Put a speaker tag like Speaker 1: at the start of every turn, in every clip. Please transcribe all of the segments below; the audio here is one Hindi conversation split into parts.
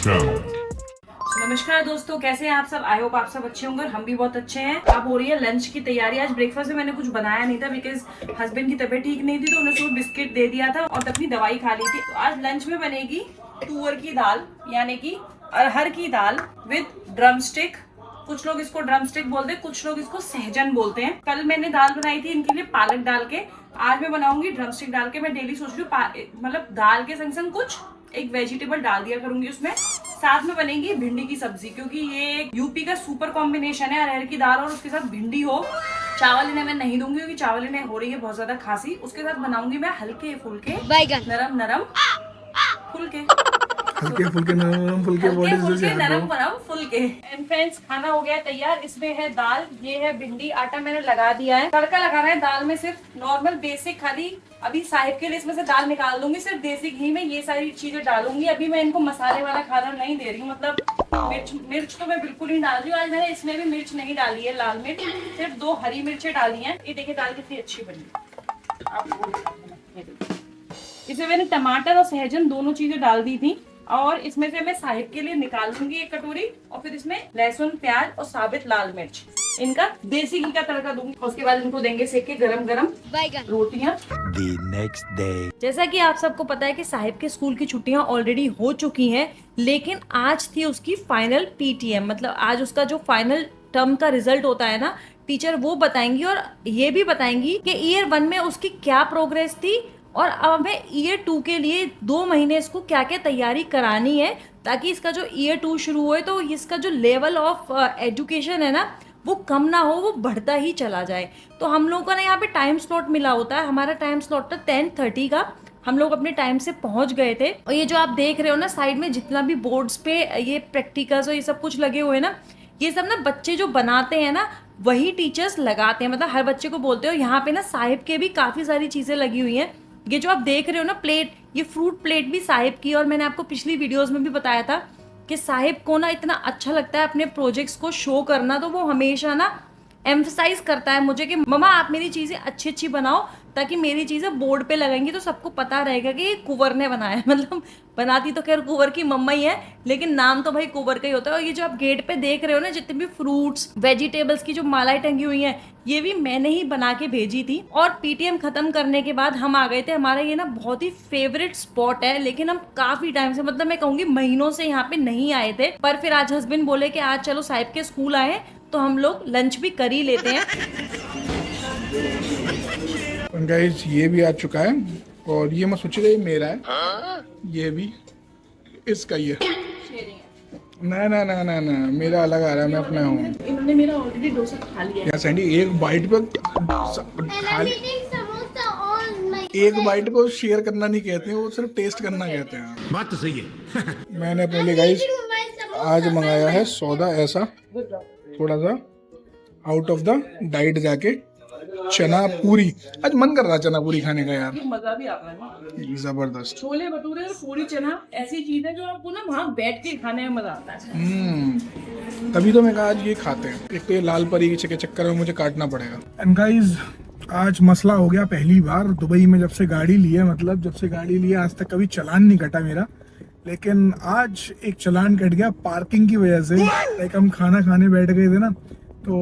Speaker 1: channel.
Speaker 2: नमस्कार दोस्तों, कैसे हैं आप सब। आई होप आप सब अच्छे होंगे और हम भी बहुत अच्छे हैं। अब हो रही है लंच की तैयारी। आज ब्रेकफास्ट में मैंने कुछ बनाया नहीं था बिकॉज हस्बैंड की तबीयत ठीक नहीं थी, तो उन्हें सिर्फ बिस्किट दे दिया था और अपनी दवाई खा ली थी। तो आज लंच में बनेगी तुअर की दाल यानी कि अरहर की दाल विद ड्रम स्टिक। कुछ लोग इसको ड्रम स्टिक बोलते हैं, कुछ लोग इसको सहजन बोलते हैं। कल मैंने दाल बनाई थी इनके लिए पालक डाल के, आज मैं बनाऊंगी ड्रम स्टिक डाल के। मैं डेली सोच रही हूँ मतलब दाल के संग संग कुछ एक वेजिटेबल डाल दिया करूंगी उसमें। साथ में बनेगी भिंडी की सब्जी, क्योंकि ये एक यूपी का सुपर कॉम्बिनेशन है, अरहर की दाल और उसके साथ भिंडी हो। चावल इन्हें मैं नहीं दूंगी क्योंकि चावल इन्हें हो रही है बहुत ज्यादा खांसी। उसके साथ बनाऊंगी मैं हल्के फुल्के नरम नरम फुल्के
Speaker 3: हल्के फुल्के नरम फुल्के
Speaker 2: नरम नरम फुल्के। एंड फ्रेंड्स, खाना हो गया तैयार। इसमें है दाल, ये है भिंडी, आटा मैंने लगा दिया है। तड़का लगाना है दाल में सिर्फ नॉर्मल बेसिक, खाली अभी साहिब के लिए इसमें से दाल निकाल दूंगी। सिर्फ देसी घी में ये सारी चीजें डालूंगी। अभी मैं इनको मसाले वाला खाना नहीं दे रही हूँ, मतलब मिर्च तो मैं बिल्कुल नहीं डाल रही हूँ। आज मैंने इसमें भी मिर्च नहीं डाली है, लाल मिर्च, सिर्फ 2 हरी मिर्चें डाली हैं। ये देखिए दाल कितनी अच्छी बनी। इसमें मैंने टमाटर और सहजन दोनों चीजें डाल दी थी और इसमें से मैं साहिब के लिए निकाल दूंगी 1 कटोरी और फिर इसमें लहसुन, प्याज और साबित लाल मिर्च, इनका देसी घी का तड़का दूंगी। उसके बाद इनको देंगे सेक के गरम गरम रोटियां। The next day. जैसा कि आप सबको पता है कि साहिब के स्कूल की छुट्टियां ऑलरेडी हो चुकी हैं, लेकिन आज थी उसकी फाइनल पीटीएम, मतलब आज उसका जो फाइनल टर्म का रिजल्ट होता है ना, टीचर वो बताएंगी और ये भी बताएंगी कि ईयर 1 में उसकी क्या प्रोग्रेस थी और अब हमें ईयर 2 के लिए 2 महीने इसको क्या क्या तैयारी करानी है, ताकि इसका जो ईयर 2 शुरू हुए तो इसका जो लेवल ऑफ एजुकेशन है ना वो कम ना हो, वो बढ़ता ही चला जाए। तो हम लोगों का ना यहाँ पे टाइम स्लॉट मिला होता है। हमारा टाइम स्लॉट था 10:30 का। हम लोग अपने टाइम से पहुंच गए थे। और ये जो आप देख रहे हो ना साइड में जितना भी बोर्ड्स पे ये प्रैक्टिकल्स और ये सब कुछ लगे हुए ना, ये सब ना बच्चे जो बनाते हैं ना वही टीचर्स लगाते हैं। मतलब हर बच्चे को बोलते हो। यहाँ पे ना साहिब के भी काफ़ी सारी चीज़ें लगी हुई हैं। ये जो आप देख रहे हो ना प्लेट, ये फ्रूट प्लेट भी साहिब की। और मैंने आपको पिछली वीडियोस में भी बताया था कि साहिब को ना इतना अच्छा लगता है अपने प्रोजेक्ट्स को शो करना, तो वो हमेशा ना एम्फसाइज करता है मुझे कि मम्मा आप मेरी चीज़ें अच्छी अच्छी बनाओ, ताकि मेरी चीज़ें बोर्ड पे लगेंगी तो सबको पता रहेगा कि ये कुंवर ने बनाया है। मतलब बनाती तो खैर कुंवर की मम्मा ही है, लेकिन नाम तो भाई कुंवर का ही होता है। और ये जो आप गेट पे देख रहे हो ना जितने भी फ्रूट्स वेजिटेबल्स की जो मालाएं टंगी हुई हैं, ये भी मैंने ही बना के भेजी थी। और पीटीएम खत्म करने के बाद हम आ गए थे। हमारा ये ना बहुत ही फेवरेट स्पॉट है, लेकिन हम काफी टाइम से, मतलब मैं कहूँगी महीनों से यहाँ पे नहीं आए थे। पर फिर आज हस्बैंड बोले कि आज चलो साहिब के स्कूल आए तो हम लोग लंच भी कर ही लेते हैं।
Speaker 3: गाइस ये भी आ चुका है और ये मैं सोच रही मेरा है, ये भी इसका ही है। ना ना ना ना ना, मेरा अलग आ रहा है, मैं अपना हूँ।
Speaker 2: इन्होंने मेरा ऑलरेडी डोसा खा लिया
Speaker 3: है। सैंडी एक बाइट पे एक बाइट को शेयर करना नहीं कहते हैं, वो सिर्फ टेस्ट करना कहते हैं।
Speaker 1: बात तो सही है।
Speaker 3: मैंने अपने लिए गाइस आज मंगाया है सौदा ऐसा, थोड़ा सा आउट ऑफ द डाइट जाके चना पूरी। आज मन कर रहा चना पूरी खाने का यार,
Speaker 2: मजा भी आ रहा है ना,
Speaker 3: जबरदस्त।
Speaker 2: छोले भटूरे और पूरी चना ऐसी चीज है जो आपको ना वहाँ बैठ के खाने में मजा आता है।
Speaker 3: तभी तो मैं कहा आज ये खाते हैं। एक तो ये लाल परी के चक्कर में मुझे काटना पड़ेगा। एंड गाइस आज मसला हो गया पहली बार दुबई में, जब से गाड़ी ली है, मतलब जब से गाड़ी लिया आज तक कभी चालान नहीं कटा मेरा, लेकिन आज एक चालान कट गया पार्किंग की वजह से। लाइक हम खाना खाने बैठ गए थे ना, तो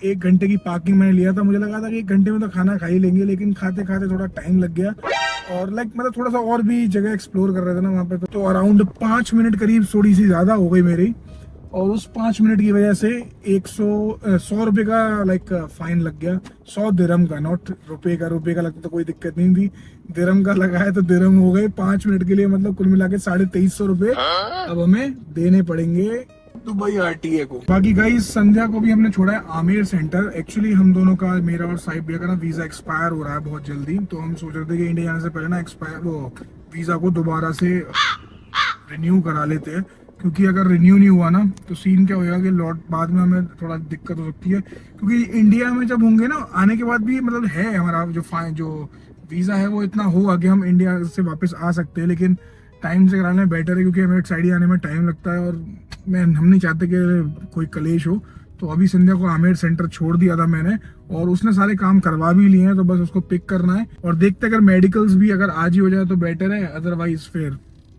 Speaker 3: 1 घंटे की पार्किंग मैंने लिया था। मुझे लगा था कि 1 घंटे में तो खाना खा ही लेंगे, लेकिन खाते खाते थोड़ा टाइम लग गया। और लाइक मतलब थोड़ा सा और भी जगह एक्सप्लोर कर रहे थे ना वहाँ पे, तो अराउंड 5 मिनट करीब थोड़ी सी ज़्यादा हो गई मेरी। और उस 5 मिनट की वजह से 100 रुपये का लाइक फाइन लग गया। 100 दिरहम का, नॉट रुपये का। रुपये का लगता तो कोई दिक्कत नहीं थी, दिरहम का लगा है तो दिरहम हो गए 5 मिनट के लिए। मतलब कुल मिला के 2350 रुपये अब हमें देने पड़ेंगे दुबई आरटीए को। बाकी गाइस संध्या को भी हमने छोड़ा है आमेर सेंटर। एक्चुअली हम दोनों का, मेरा और साहिब भैया का ना वीजा एक्सपायर हो रहा है बहुत जल्दी, तो हम सोच रहे थे कि इंडिया जाने से पहले ना वो वीजा को दोबारा से रिन्यू करा लेते हैं, क्योंकि अगर रिन्यू नहीं हुआ ना तो सीन क्या होगा कि लौट बाद में हमें थोड़ा दिक्कत हो सकती है। क्योंकि इंडिया में जब होंगे ना आने के बाद भी, मतलब है हमारा जो वीजा है वो इतना होगा कि हम इंडिया से वापस आ सकते हैं, लेकिन टाइम से कराना बेटर है, क्योंकि हमें साइड आने में टाइम लगता है और हम नहीं चाहते कि कोई कलेश हो। तो अभी संध्या को आमेर सेंटर छोड़ दिया था मैंने और उसने सारे काम करवा भी लिए हैं, तो बस उसको पिक करना है और देखते अगर मेडिकल्स भी अगर आज ही हो जाए तो बेटर है, अदरवाइज फिर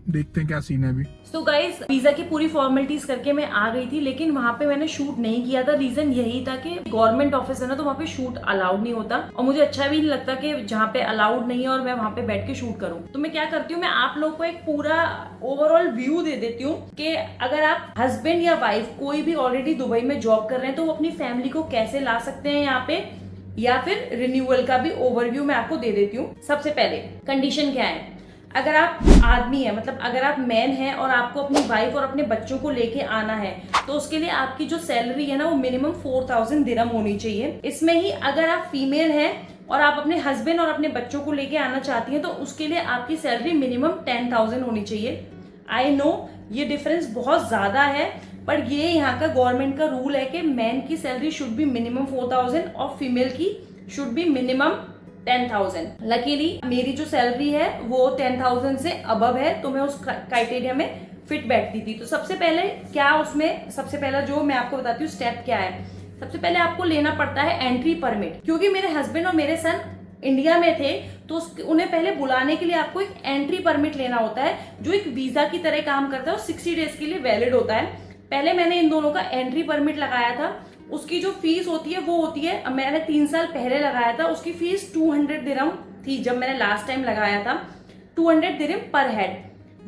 Speaker 3: देखते हैं क्या सीन है अभी।
Speaker 2: तो गाइस वीजा की पूरी फॉर्मेलिटीज करके मैं आ गई थी, लेकिन वहाँ पे मैंने शूट नहीं किया था। रीजन यही था कि गवर्नमेंट ऑफिस है ना, तो वहाँ पे शूट अलाउड नहीं होता और मुझे अच्छा भी नहीं लगता कि जहाँ पे अलाउड नहीं है और मैं वहाँ पे बैठ के शूट करूँ। तो मैं क्या करती हूँ, मैं आप लोग को एक पूरा ओवरऑल व्यू दे देती हूँ कि अगर आप हस्बैंड या वाइफ कोई भी ऑलरेडी दुबई में जॉब कर रहे हैं तो वो अपनी फैमिली को कैसे ला सकते हैं यहाँ पे, या फिर रिन्यूअल का भी ओवरव्यू मैं आपको दे देती हूँ। सबसे पहले कंडीशन क्या है, अगर आप आदमी है, मतलब अगर आप मैन हैं और आपको अपनी वाइफ और अपने बच्चों को लेके आना है, तो उसके लिए आपकी जो सैलरी है ना वो मिनिमम 4000 दिरहम होनी चाहिए। इसमें ही अगर आप फीमेल हैं और आप अपने हस्बैंड और अपने बच्चों को लेके आना चाहती हैं तो उसके लिए आपकी सैलरी मिनिमम 10,000 होनी चाहिए। आई नो ये डिफरेंस बहुत ज्यादा है, पर ये यहाँ का गवर्नमेंट का रूल है कि मैन की सैलरी शुड बी मिनिमम 4000 और फीमेल की शुड बी मिनिमम 10,000। लकीली मेरी जो सैलरी है वो 10,000 से अबव है, तो मैं उस क्राइटेरिया में फिट बैठती थी। तो सबसे पहले क्या उसमें सबसे पहला जो मैं आपको बताती हूँ स्टेप क्या है, सबसे पहले आपको लेना पड़ता है एंट्री परमिट। क्योंकि मेरे हस्बैंड और मेरे सन इंडिया में थे तो उन्हें पहले बुलाने के लिए आपको एक एंट्री परमिट लेना होता है, जो एक वीजा की तरह काम करता है और 60 डेज के लिए वैलिड होता है। पहले मैंने इन दोनों का एंट्री परमिट लगाया था। उसकी जो फीस होती है वो होती है, मैंने 3 साल पहले लगाया था, उसकी फीस 200 दिरहम थी जब मैंने लास्ट टाइम लगाया था, 200 दिरहम पर हेड।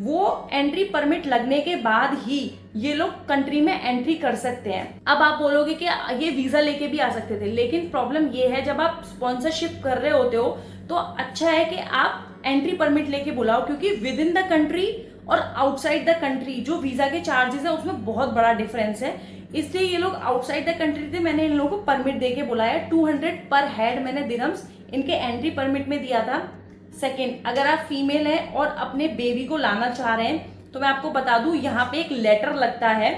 Speaker 2: वो एंट्री परमिट लगने के बाद ही ये लोग कंट्री में एंट्री कर सकते हैं। अब आप बोलोगे कि ये वीजा लेके भी आ सकते थे, लेकिन प्रॉब्लम ये है जब आप स्पॉन्सरशिप कर रहे होते हो तो अच्छा है कि आप एंट्री परमिट लेके बुलाओ, क्योंकि विद इन द कंट्री और आउटसाइड द कंट्री जो वीजा के चार्जेस है उसमें बहुत बड़ा डिफरेंस है। इसलिए ये लोग आउटसाइड द कंट्री थे, मैंने इन लोगों को परमिट देके बुलाया। 200 पर हेड मैंने दिरहम्स इनके एंट्री परमिट में दिया था। सेकंड, अगर आप फीमेल हैं और अपने बेबी को लाना चाह रहे हैं तो मैं आपको बता दूं यहाँ पे एक लेटर लगता है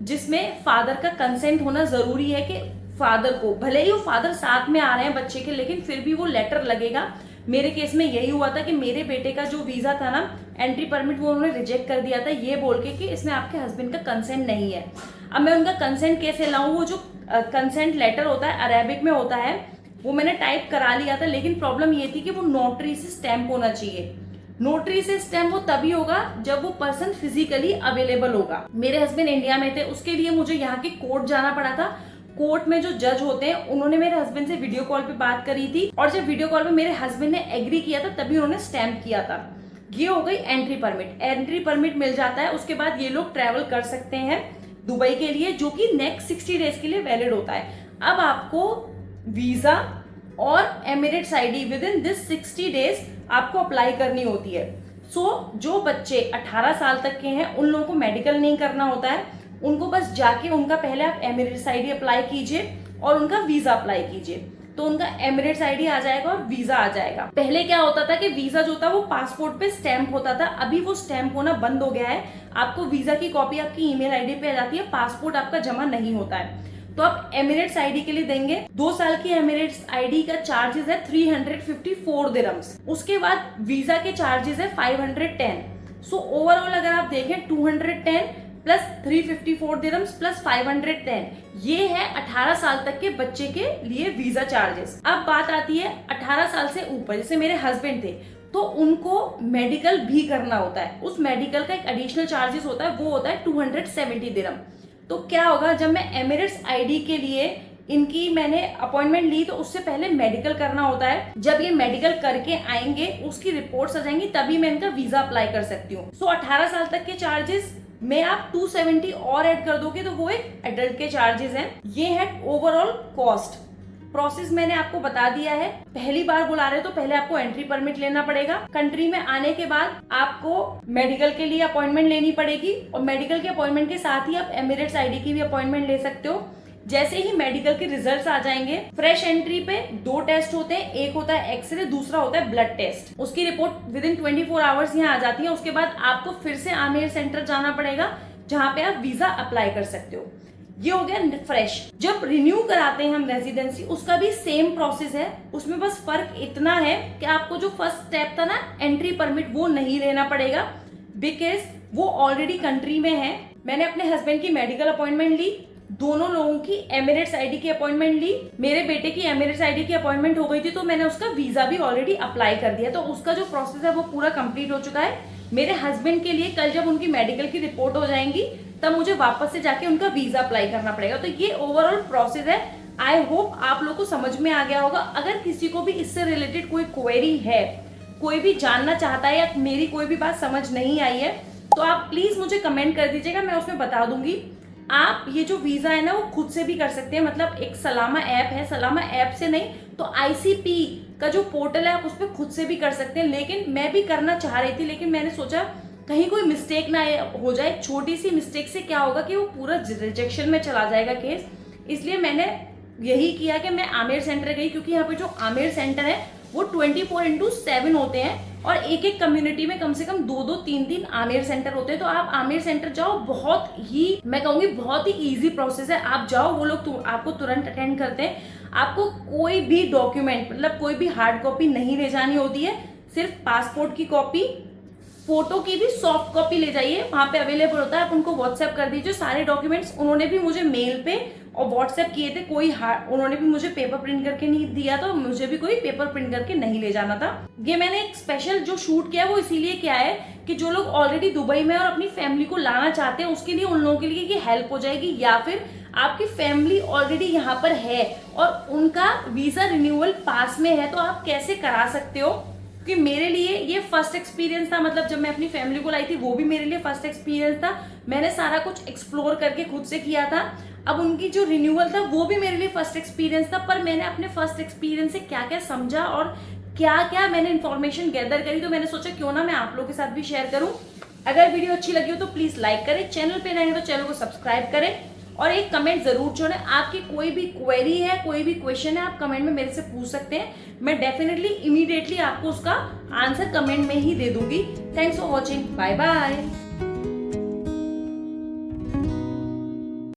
Speaker 2: जिसमें फादर का कंसेंट होना जरूरी है कि फादर को, भले ही वो फादर साथ में आ रहे हैं बच्चे के, लेकिन फिर भी वो लेटर लगेगा। मेरे केस में यही हुआ था कि मेरे बेटे का जो वीजा था ना एंट्री परमिट, वो उन्होंने रिजेक्ट कर दिया था ये बोल के कि इसमें आपके हस्बैंड का कंसेंट नहीं है। अब मैं उनका कंसेंट कैसे लाऊं, वो जो कंसेंट लेटर होता है अरेबिक में होता है, वो मैंने टाइप करा लिया था, लेकिन प्रॉब्लम ये थी कि वो नोटरी से स्टैंप होना चाहिए। नोटरी से स्टैंप वो तभी होगा जब वो पर्सन फिजिकली अवेलेबल होगा। मेरे हस्बैंड इंडिया में थे, उसके लिए मुझे यहाँ के कोर्ट जाना पड़ा था। कोर्ट में जो जज होते हैं उन्होंने मेरे हस्बैंड से वीडियो कॉल पे बात करी थी, और जब वीडियो कॉल पे मेरे हस्बैंड ने एग्री किया था तभी उन्होंने स्टैंप किया था। ये हो गई एंट्री परमिट। एंट्री परमिट मिल जाता है, उसके बाद ये लोग ट्रेवल कर सकते हैं दुबई के लिए, जो कि नेक्स्ट 60 डेज के लिए वैलिड होता है। अब आपको वीजा और Emirates ID with in this 60 days आपको अप्लाई करनी होती है। जो बच्चे 18 साल तक के हैं उन लोगों को मेडिकल नहीं करना होता है, उनको बस जाके उनका पहले आप एमिरेट्स आईडी अप्लाई कीजिए और उनका वीजा अप्लाई कीजिए, तो उनका एमिरेट्स आईडी आ जाएगा और वीजा आ जाएगा। पहले क्या होता था कि वीजा जो था वो पासपोर्ट पे स्टैंप होता था, अभी वो स्टैंप होना बंद हो गया है। आपको वीजा की कॉपी आपकी ईमेल आईडी पे आ जाती है, पासपोर्ट आपका जमा नहीं होता है। तो आप एमिरेट्स आईडी के लिए देंगे 2 साल की एमिरेट्स आईडी का चार्जेस है 354 दिरहम्स। उसके बाद वीजा के चार्जेस है 510। ओवरऑल अगर आप देखें 210 प्लस 354 दिरहम्स प्लस 510, ये है 18 साल तक के बच्चे के लिए वीजा चार्जेस। अब बात आती है 18 साल से ऊपर, जैसे मेरे हस्बैंड थे तो उनको मेडिकल भी करना होता है। उस मेडिकल का एक एडिशनल चार्जेस होता है, वो होता है 270 दिरहम। तो क्या होगा, जब मैं एमिरेट्स आईडी के लिए इनकी मैंने अपॉइंटमेंट ली तो उससे पहले मेडिकल करना होता है। जब ये मेडिकल करके आएंगे उसकी रिपोर्ट्स आ जाएंगी तभी मैं इनका वीजा अप्लाई कर सकती हूँ। 18 साल तक के चार्जेस में आप 270 और ऐड कर दोगे तो वो एक एडल्ट के चार्जेस हैं। ये है ओवरऑल कॉस्ट। प्रोसेस मैंने आपको बता दिया है। पहली बार बुला रहे तो पहले आपको एंट्री परमिट लेना पड़ेगा। कंट्री में आने के बाद आपको मेडिकल के लिए अपॉइंटमेंट लेनी पड़ेगी और मेडिकल के अपॉइंटमेंट के साथ ही आप एमिरेट्स आईडी की भी अपॉइंटमेंट ले सकते हो। जैसे ही मेडिकल के रिजल्ट्स आ जाएंगे, फ्रेश एंट्री पे 2 टेस्ट होते हैं, एक होता है एक्सरे, दूसरा होता है ब्लड टेस्ट। उसकी रिपोर्ट विद इन 24 आवर्स यहाँ आ जाती है। उसके बाद आपको फिर से आमेर सेंटर जाना पड़ेगा जहाँ पे आप वीजा अप्लाई कर सकते हो। ये हो गया फ्रेश। जब रिन्यू कराते हैं हम रेजिडेंसी, उसका भी सेम प्रोसेस है। उसमें बस फर्क इतना है कि आपको जो फर्स्ट स्टेप था ना एंट्री परमिट, वो नहीं लेना पड़ेगा बिकॉज वो ऑलरेडी कंट्री में है। मैंने अपने हस्बैंड की मेडिकल अपॉइंटमेंट ली, दोनों लोगों की एमिरेट्स आईडी की अपॉइंटमेंट ली। मेरे बेटे की एमिरेट्स आईडी की अपॉइंटमेंट हो गई थी, तो मैंने उसका वीजा भी ऑलरेडी अप्लाई कर दिया, तो उसका जो प्रोसेस है वो पूरा कंप्लीट हो चुका है। मेरे हस्बैंड के लिए कल जब उनकी मेडिकल की रिपोर्ट हो जाएंगी तब मुझे वापस से जाके उनका वीजा अप्लाई करना पड़ेगा। तो ये ओवरऑल प्रोसेस है। आई होप आप लोग को समझ में आ गया होगा। अगर किसी को भी इससे रिलेटेड कोई क्वेरी है, कोई भी जानना चाहता है या मेरी कोई भी बात समझ नहीं आई है, तो आप प्लीज मुझे कमेंट कर दीजिएगा, मैं उसमें बता दूंगी। आप ये जो वीजा है ना वो खुद से भी कर सकते हैं, मतलब एक सलामा ऐप है, सलामा ऐप से नहीं तो आईसीपी का जो पोर्टल है आप उस पर खुद से भी कर सकते हैं। लेकिन मैं भी करना चाह रही थी, लेकिन मैंने सोचा कहीं कोई मिस्टेक ना हो जाए। छोटी सी मिस्टेक से क्या होगा कि वो पूरा रिजेक्शन में चला जाएगा केस, इसलिए मैंने यही किया कि मैं आमिर सेंटर गई, क्योंकि यहाँ पे जो आमिर सेंटर है वो 24/7 होते हैं और एक एक कम्युनिटी में कम से कम 2-2, 3-3 आमिर सेंटर होते हैं। तो आप आमिर सेंटर जाओ, बहुत ही, मैं कहूंगी बहुत ही इजी प्रोसेस है। आप जाओ, वो लोग आपको तुरंत अटेंड करते हैं। आपको कोई भी डॉक्यूमेंट, मतलब कोई भी हार्ड कॉपी नहीं ले जानी होती है, सिर्फ पासपोर्ट की कॉपी, फोटो की भी सॉफ्ट कॉपी ले जाइए, वहां पे अवेलेबल होता है, आप उनको व्हाट्सएप कर दीजिए सारे डॉक्यूमेंट्स। उन्होंने भी मुझे मेल पे और व्हाट्सएप किए थे, उन्होंने भी मुझे पेपर प्रिंट करके नहीं दिया, तो मुझे भी कोई पेपर प्रिंट करके नहीं ले जाना था। ये मैंने एक स्पेशल जो शूट किया वो इसीलिए किया है कि जो लोग ऑलरेडी दुबई में और अपनी फैमिली को लाना चाहते हैं उसके लिए, उन लोगों के लिए ये हेल्प हो जाएगी। या फिर आपकी फैमिली ऑलरेडी यहाँ पर है और उनका वीजा रिन्यूअल पास में है, तो आप कैसे करा सकते हो। कि मेरे लिए ये फर्स्ट एक्सपीरियंस था, मतलब जब मैं अपनी फैमिली को लाई थी वो भी मेरे लिए फर्स्ट एक्सपीरियंस था। मैंने सारा कुछ एक्सप्लोर करके खुद से किया था। अब उनकी जो रिन्यूअल था वो भी मेरे लिए फर्स्ट एक्सपीरियंस था, पर मैंने अपने फर्स्ट एक्सपीरियंस से क्या क्या समझा और क्या क्या मैंने इन्फॉर्मेशन गैदर करी, तो मैंने सोचा क्यों ना मैं आप लोगों के साथ भी शेयर करूं। अगर वीडियो अच्छी लगी हो तो प्लीज लाइक करें, चैनल पे नए हैं तो चैनल को सब्सक्राइब करें और एक कमेंट जरूर छोड़ें। आपकी कोई भी क्वेरी है, कोई भी क्वेश्चन है, आप कमेंट में मेरे से पूछ सकते हैं। मैं डेफिनेटली इमीडिएटली आपको उसका आंसर कमेंट में ही दे दूंगी। Thanks for watching, bye bye.